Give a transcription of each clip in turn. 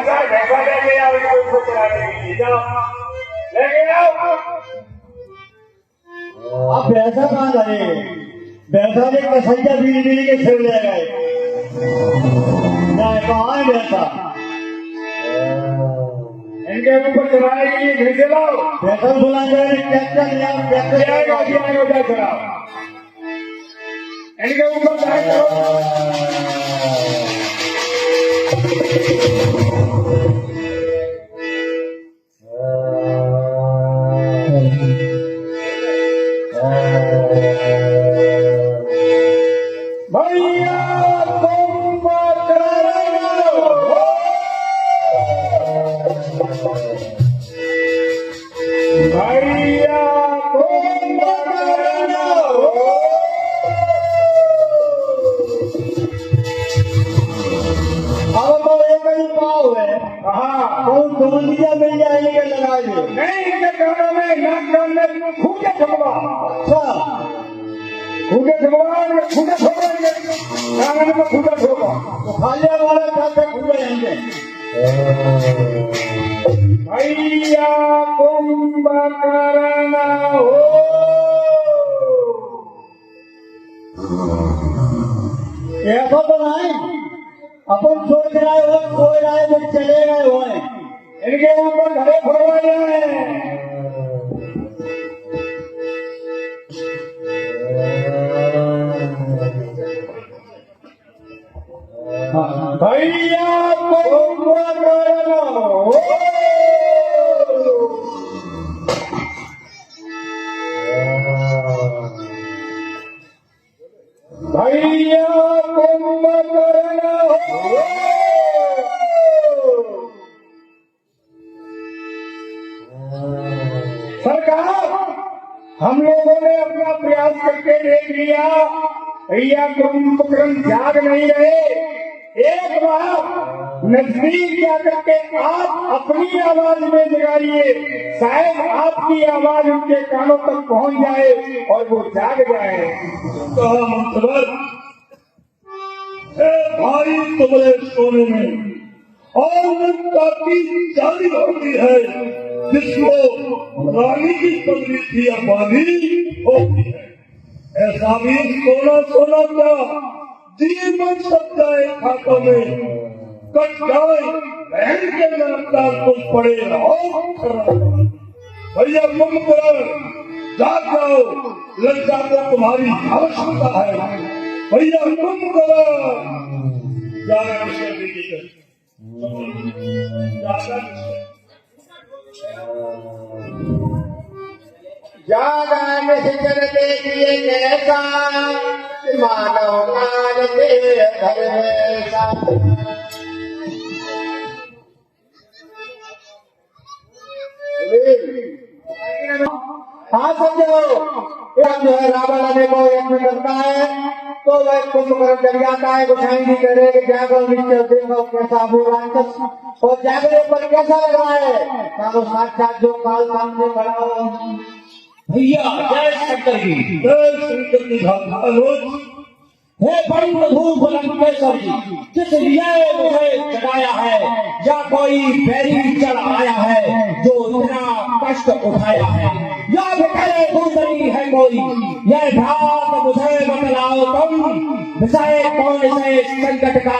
भैंसा लेके आओ, इसको चलाने के लिए जाओ, लेके आओ। अब भैंसा कहाँ गए? भैंसा ने कसैया बीड़ी बीड़ी के छेड़ ले गए। कहाँ है भैंसा? इनके ऊपर चलाने के लिए घर से लाओ। भैंसा बुलाएंगे, ट्रैक्टर आएगा जा चलाओ, इनके ऊपर चढ़ाई भैया गोंदिया मिल जाएंगे लगाए नहीं, इनके कानों में नाक कान में खूंटे ठोकवा। अच्छा, खूंटे ठोकवा, खूंटे ठोकवा, कानों में खूंटे ठोकवा। तो खालिया वाले खाते खूंटे रहेंगे। भैया कुंभकर्ण हो, ऐसा तो नहीं अपन सोच रहे हो, कोई राय में चले गए हो, इनके ऊपर घड़े फोड़वाए हैं। भैया कुंभकर्ण हो, भैया कुंभकर्ण हो। सरकार, हम लोगों ने अपना प्रयास करके देख लिया, भैया कुंभकर्ण जाग नहीं रहे। एक बार नजदीक जाकर के आप अपनी आवाज में जगाइए, शायद आपकी आवाज उनके कानों तक पहुंच जाए और वो जाग जाए। कहा मंत्र भाई तुम्हारे सोने में और काफी जारी होती है, जिसको रानी की पगड़ी थी अबानी होती है। ऐसा भी सोना सोना का जीवन सब जाए खातों में, कट जाए बहन के नाम कुछ पड़े रहो। भैया कुंभकर्ण जाग जाओ, लज्जा को तुम्हारी आवश्यकता है। भैया कुंभकर्ण जागरण शिखर देखिए कैसा, मानव काल के धर्मेशा। हाँ समझो, जो है रावण आने को एक में करता है तो वह कुंभकर्ण जग जाता है। गुसाई जी कह रहे कि जागो नीचे देखो कैसा वो राक्षस, और जागने पर कैसा लग रहा है, मानो साक्षात जो काल सामने खड़ा हो। भैया जय शंकर जी, जय शंकर जी। हे बड़ी मधुर बुलंकेश्वर जी, जिस लिए मुझे जगाया है, या कोई बैरी चढ़ आया है जो इतना कष्ट उठाया है, या विषय दूसरी है कोई, यह बात मुझे बतलाओ तुम, विषय कौन से संकट का,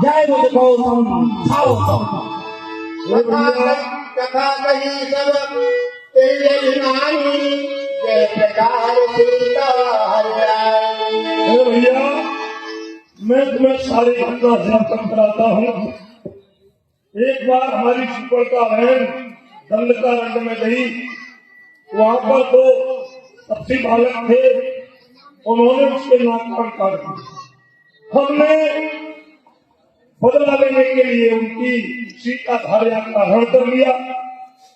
जय मुझको समझाओ तुम। कथा कही सब तेरे नानी, जय प्रकार सीता भैया मैं तुम्हें सारी घटना से अवगत कराता हूँ। एक बार हमारी सुपर्णा बहन दंडकारण्य में गई, वहाँ पर दो पक्षी बालक थे, उन्होंने उसके नाक कान काट दिए। हमने बदला लेने के लिए उनकी सीता धार्या का हरण कर लिया।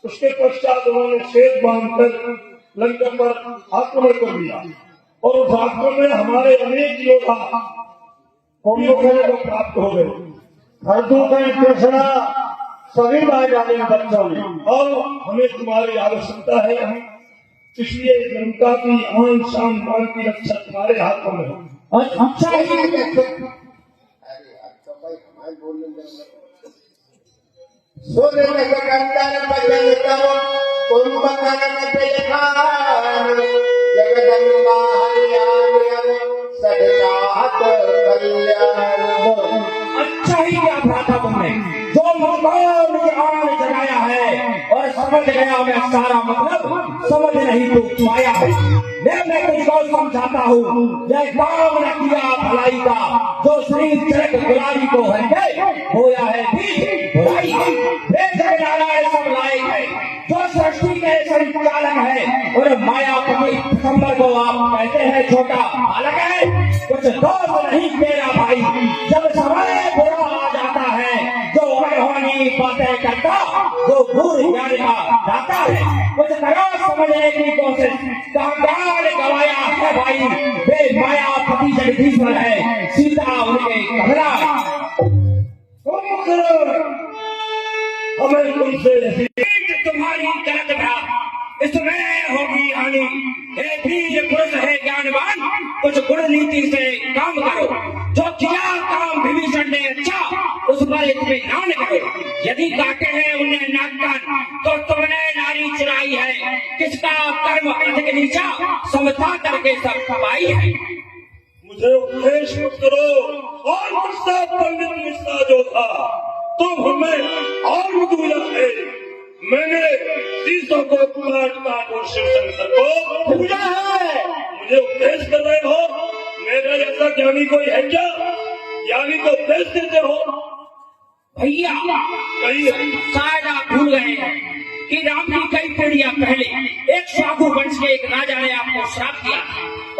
उसके पश्चात उन्होंने शेष बांधकर लंका पर आक्रमण कर दिया, और उस आक्रमण में हमारे अनेक योद्धा को प्राप्त हो गए। हरदूत कृष्णा सभी मार डाले बच्चों ने, और हमें तुम्हारी आवश्यकता है, इसलिए लंका की आन शान मान की रक्षा तुम्हारे हाथों में है। अच्छा सूर्य सकंदन भजन तव कुंभकर्ण पिलखान जगदम्बा हरियाणयम सदसात कल्याण। अच्छा ही क्या था तुमने जो मुझको मुझे आन जगाया है और समझ गया मैं सारा मतलब समझ नहीं तो पाया है। मैं तुझको समझाता हूँ यह काम न किया भलाई का जो शरीर चरक गुलारी को है होया है भी बुराई बेशक नारायण सब लायक है जो सृष्टि के संचालक है और मायापति दिसंबर को आप कहते हैं छोटा बालक है। कुछ दोष नहीं मेरा भाई जब समय बुरा आ जाता है जो अनहोनी बातें करता जो भूल ज्ञान का दाता है कुछ करो समझने की कोशिश कांगाल गवाया है भाई वे मायापति जगदीश्वर है सीता उनके कमला। हमें तुमसे तुम्हारी गलत भ्रांति इसमें होगी हानि। हे बीज पुरुष है ज्ञानवान कुछ गुण नीति से काम करो जो किया काम विभीषण ने अच्छा उस पर इत्मीनान करो। यदि काटे हैं उन्हें नाक कान तो तुमने नारी चुराई है किसका कर्म अधिक नीचा समझा करके सब कमाई है। मुझे उपदेश मत करो और मुझसे पंडित मिश्रा जो था तुम हमें और दूला है। मैंने शीशों को काट और शिव शंकर को पूजा है। मुझे उपदेश कर रहे हो मेरा जैसा ज्ञानी कोई है क्या? ज्ञानी को उपदेश देते हो? भैया कहिए। शायद आप भूल गए हैं कि राम की कई पीढ़ियां पहले एक साधु वंश के एक राजा ने आपको श्राप दिया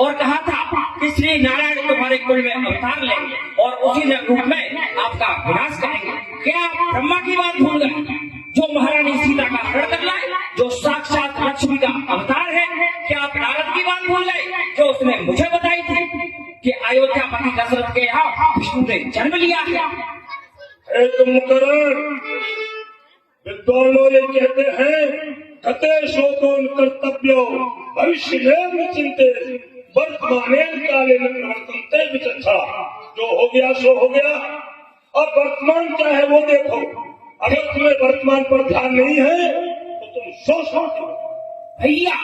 और कहा था कि श्री नारायण तुम्हारे कुल में अवतार लेंगे और उसी रूप में आपका विनाश करेंगे। क्या आप ब्रह्मा की बात भूल गए जो महारानी सीता का हरण कर लाए जो साक्षात लक्ष्मी का अवतार है? क्या आप नारद की बात भूल गए जो उसने मुझे बताई थी कि अयोध्यापति दशरथ के यहाँ विष्णु ने जन्म लिया है? तुम करण विद्वान लोग कहते हैं कते शोकोन कर्तव्यो भविष्य में चिंते वर्तमाने काले न प्रवर्तन्ते विचक्षा। जो हो गया सो हो गया अब वर्तमान क्या है वो देखो। अगर तुम्हें वर्तमान पर ध्यान नहीं है तो तुम सोचो। भैया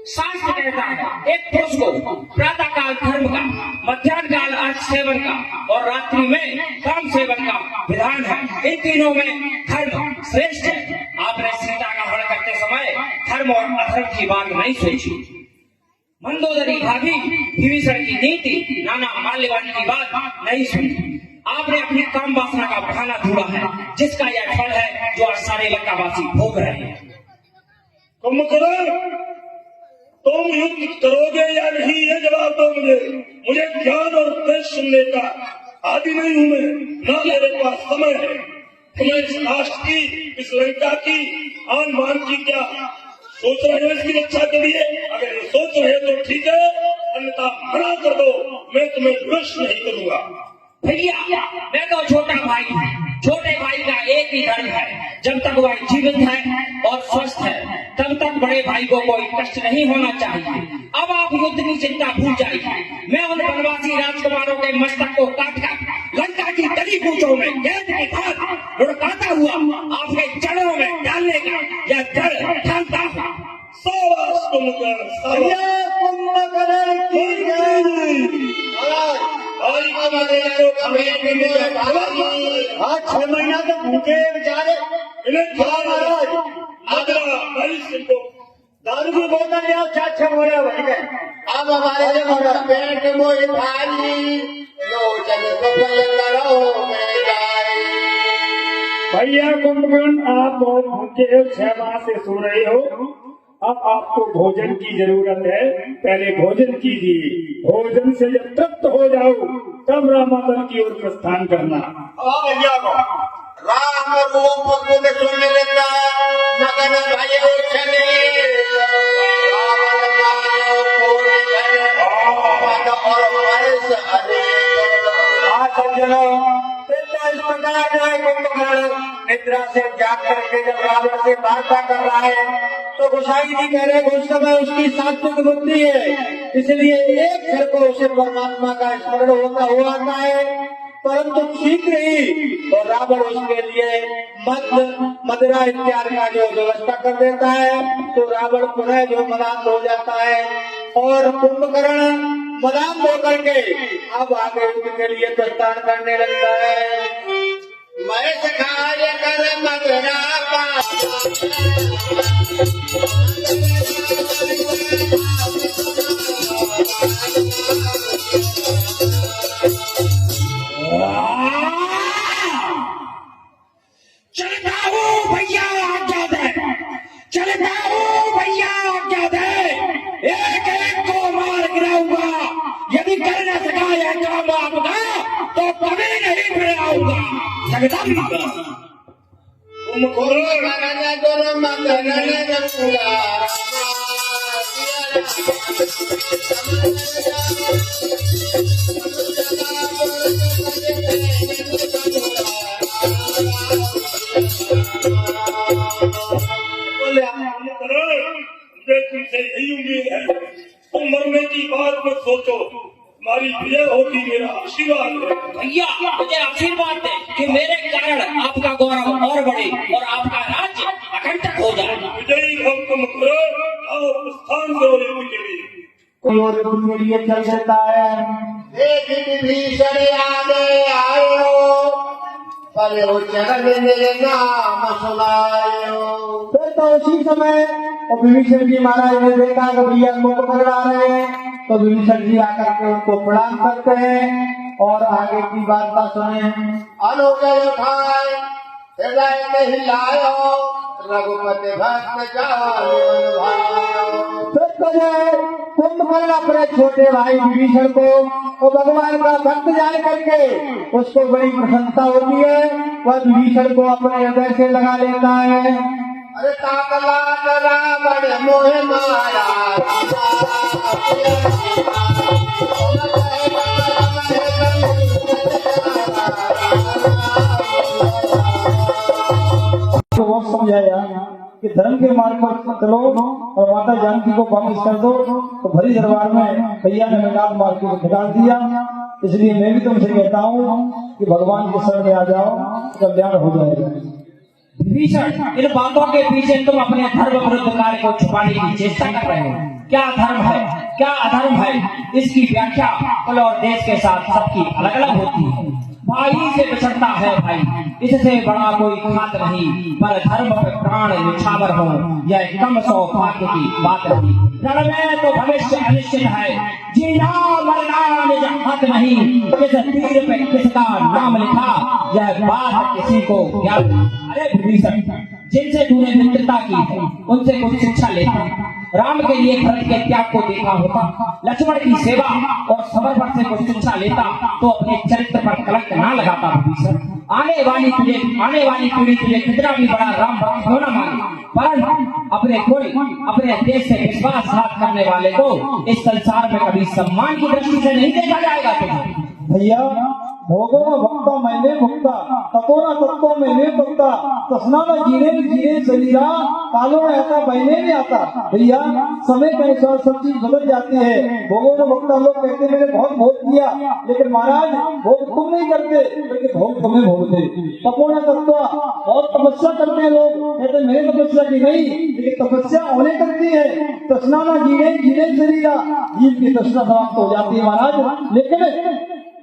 शास्त्र कहता है एक पुरुष को प्रातः काल धर्म का मध्याह्न काल अर्थ सेवन का और रात्रि में काम सेवन का विधान है। इन तीनों में धर्म श्रेष्ठ है। आपने सीता का हरण करते समय धर्म और अधर्म की बात नहीं सोची। मंदोदरी भाभी विभीषण की नीति नाना माल्यवान की बात नहीं सुनी। आपने अपनी काम वासना का बहाना ढूंढा है जिसका यह फल है जो आज सारे लंकावासी भोग रहे हैं। कुंभकर्ण तुम युद्ध करोगे या नहीं ये जवाब दो मुझे। मुझे ज्ञान और उपदेश सुनने का आदि नहीं हूं मैं न मेरे पास समय है। तुम्हें इस राष्ट्र की इस लंका की आन बान की क्या सोच रहे हो इसकी रक्षा के लिए? अगर ये सोच रहे हो तो ठीक है अन्यथा मना कर दो मैं तुम्हें विवश नहीं करूंगा। भैया मैं तो छोटा भाई छोटे भाई का एक ही धर्म है जब तक वह जीवित है और स्वस्थ है तब तक बड़े भाई को कोई कष्ट नहीं होना चाहिए। अब आप युद्ध की चिंता भूल जाइए। मैं उन वनवासी राजकुमारों के मस्तक को काटकर लंका की गली कूचों में गेंद के साथ लुढ़काता हुआ आपके चरणों में डालने का यह दृढ़ ठानता हूँ। शाबाश कुंभकर्ण शाबाश। कुंभकर्ण की जय। भाई हमारे यारों आज 6 महीना तो भूखे बेचारे इन्हें महाराज आगरा भाई सिंह को दारू की बोतल ले आओ 4-6 बोरे भर गए। अब हमारे जब पेट मोई थाली लोचन सफल करो मैं जाए। भैया कुंभकर्ण आप बहुत भूखे 6 माह से सो रहे हो। अब आपको भोजन की जरूरत है। पहले भोजन कीजिए। भोजन से जब तृप्त हो जाओ तब रामातल की ओर प्रस्थान करना। भैया को राम रूप गुण सुन लेता मगन भयो चले रावण मानो कोई घर मन और परस अनेक। सज्जनों इस प्रकार जो है कुंभकर्ण निद्रा से जाग करके जब रावण से वार्ता कर रहा है तो गोसाई जी कह रहे हैं उस समय उसकी सात्विक बुद्धि है इसलिए एक क्षण को उसे परमात्मा का स्मरण होता हुआ आता है। परंतु शीघ्र ही तो रावण उसके लिए मदिरा इत्यादि का जो व्यवस्था कर देता है। तो रावण पुनः जो मदान हो जाता है और कुंभकर्ण मदान हो करके अब आगे युद्ध के लिए प्रस्थान करने लगता है। मैं सखाय कर मदिरा चलता हूँ भैया आज्ञा दे, चलता हूँ भैया आज्ञा दे, एक एक को मार गिराऊंगा। यदि कर न सका यह काम आपका तो कभी नहीं फिर आऊंगा। जगदम्बा मुझे तुमसे यही उम्मीद है। तुम मरने की बात मत सोचो, तुम्हारी विजय होगी मेरा आशीर्वाद है। भैया मुझे आशीर्वाद दे कि मेरे कारण आपका गौरव और बढ़े और आपका राज्य अखंड हो जाए। विजयी भक्त मकर आओ प्रस्थान करो युद्ध के लिए। कोई और युद्ध के लिए चल देता है। देख विभीषण आगे आयो पर वो चरण मेरे नाम सुनायो। फिर तो उसी समय और विभीषण जी महाराज ने देखा कि भैया कुंभकर्ण आ रहे हैं, तो विभीषण जी आकर के उनको प्रणाम करते हैं और आगे की वार्ता सुने। अनुजय उठाए हृदय में हिलायो रघुपति भक्त जान भायो। फिर तो जो कुंभकर्ण अपने छोटे भाई विभीषण को और भगवान का भक्त जान करके उसको बड़ी प्रसन्नता होती है। वह विभीषण को अपने हृदय से लगा लेता है। अरे ताकला रावण मोह मारा तो वो समझाया कि धर्म के मार्ग पर चलो और माता जानकी को वापस कर दो। तो भरी दरबार में भैया ने मैदान मार के निकाल दिया। इसलिए मैं भी तुमसे कहता हूँ कि भगवान के शरण में आ जाओ, कल्याण हो जाएगा। विभीषण इन बातों के पीछे तुम अपने धर्म विरुद्ध कार्य को छुपाने की चेष्टा कर रहे हो। क्या धर्म है क्या अधर्म है, इसकी व्याख्या कुल और देश के साथ सबकी अलग अलग होती है। भाई से बिछड़ता है भाई, इससे बड़ा कोई खात नहीं, पर धर्म पे प्राण निछावर हो यह कम सौभाग्य की बात नहीं। रण में तो भविष्य अनिश्चित है, जीना मरना निज हाथ नहीं, किस तीर पे किसका नाम लिखा यह बात किसी को ज्ञात। अरे विभीषण, जिनसे तूने मित्रता की है उनसे कुछ शिक्षा लेता। राम के लिए भरत के त्याग को देखा होता, लक्ष्मण की सेवा और समर्पण से कुछ शिक्षा लेता तो अपने चरित्र पर कलंक ना लगाता। विभीषण, आने वाली पीढ़ी तुझे कितना भी बड़ा राम भक्त क्यों न माने, पर अपने देश से विश्वासघात करने वाले को इस संसार में कभी सम्मान की दृष्टि से नहीं देखा जाएगा। तुझे भैया भोगो न भक्ता मैंने भुगता, तपो न तत्व मैंने भक्ता, तस्ना न जीने शरीरा, कालो न ऐसा बहने नहीं आता। भैया समय के अनुसार सब चीज बदल जाती है। भोगो न भक्ता लोग कहते मैंने बहुत भोग किया, लेकिन महाराज भोग तुम नहीं करते बल्कि भोग तुम्हें भोगते। तपो न तत्व, बहुत तपस्या करते हैं लोग, कहते मैंने तपस्या की नहीं, लेकिन तपस्या उन्हें करती है। तस्ना न जीने शरीरा, जीव की तस्ना समाप्त हो जाती है महाराज, लेकिन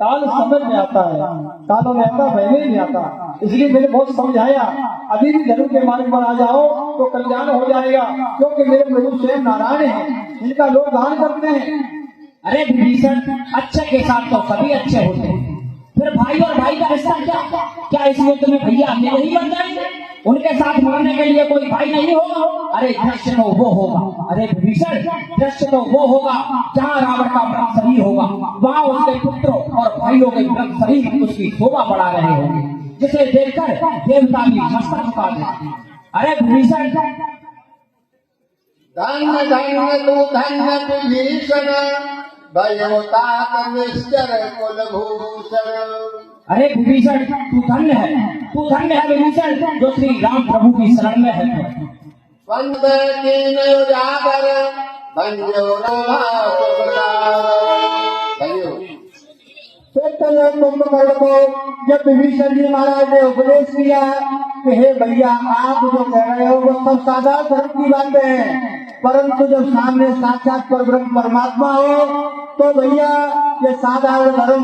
काल समझ में आता है, कालों में आता बहने नहीं आता। इसलिए मैंने बहुत समझाया, अभी भी धर्म के मार्ग पर आ जाओ तो कल्याण हो जाएगा, क्योंकि मेरे प्रभु स्वयं नारायण हैं, इनका लोग दान करते हैं। अरे विभीषण, अच्छे के साथ तो सभी अच्छे होते हैं, फिर भाई और भाई का रिश्ता क्या इस युद्ध में भैया अकेले ही बन जाएंगे? उनके साथ मरने के लिए कोई भाई नहीं होगा? अरे दृश्य तो वो होगा, अरे विभीषण दृश्य तो वो होगा जहाँ रावण का व्रत सही होगा, वहाँ उसके पुत्रों और भाइयों के व्रत सही उसकी शोभा बढ़ा रहे होंगे, जिसे देखकर देवता भी मस्तक झुका देते। अरे विभीषण, धन्य धन्य तू धन्य विभीषण, भयोतात निश्चर कुलभूषण। अरे विभीषण तू धन्य है विभीषण, जो श्री राम प्रभु की शरण में है। वंद कीन उजागर भंजो रवा सुखदार। तो कुंभकर्ण को जब विभीषण जी महाराज ने उपदेश किया कि हे भैया आप जो कह रहे हो वो सब साधारण धर्म की बातें हैं, परंतु जब सामने साक्षात परब्रह्म परमात्मा हो तो भैया ये साधारण धर्म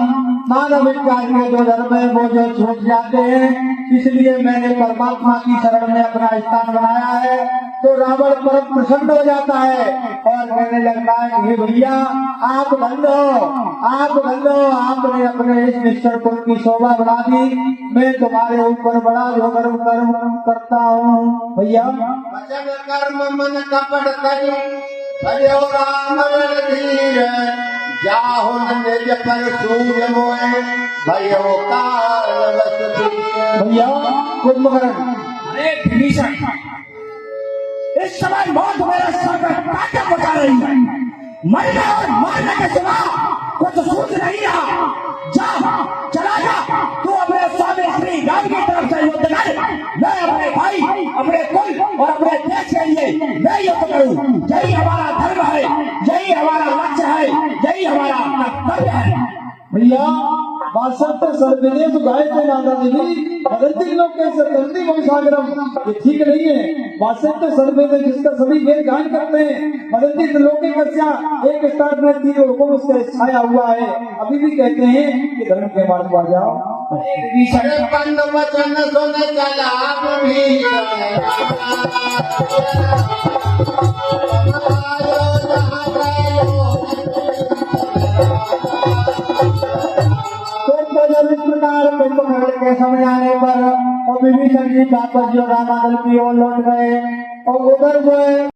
मानव विकार के जो धर्म है वो जो छूट जाते हैं। इसलिए मैंने परमात्मा की शरण में अपना स्थान बनाया है। तो रावण परम प्रसन्न हो जाता है और कहने लगता है कि हे भैया आप धन्य हो, आपने अपने इस निश्चर कुल की शोभा बढ़ा दी। मैं तुम्हारे ऊपर बड़ा जो गर्व करता हूँ भैया। वचन कर्म मन कपट करी भयो राम रणधीर जाहु निज पर सूर्य मोए भयो काल बस धीर। भैया कुंभकर्ण, अरे विभीषण, इस समय मौत मेरा सर पर कांटे बचा रही है, मरने और मारने के सिवा कुछ सूझ नहीं रहा। जा, चला जा, तू अपने स्वामी श्री राम की तरफ से युद्ध कर। मैं अपने भाई, अपने कुल और अपने देश के लिए मैं युद्ध करूं। यही हमारा धर्म है, यही हमारा लक्ष्य है, यही हमारा कर्तव्य है। भैया वासंत सर्वदेश गायत्री नादा देवी भगंती लोग के सरदंती वंशाग्रम, ये ठीक नहीं है। वासंत सर्वदेश जिसका सभी वेद गान करते हैं, भगंती लोग के कस्या एक स्थान में 3 लोगों में उसका छाया हुआ है। अभी भी कहते हैं कि धर्म के मार्ग पर जाओ। अरे पंड वचन सुन चला इस प्रकार कुंभकर्ण के समझाने पर और विभीषण जी वापस जो रामादल की ओर लौट गए और उधर जो है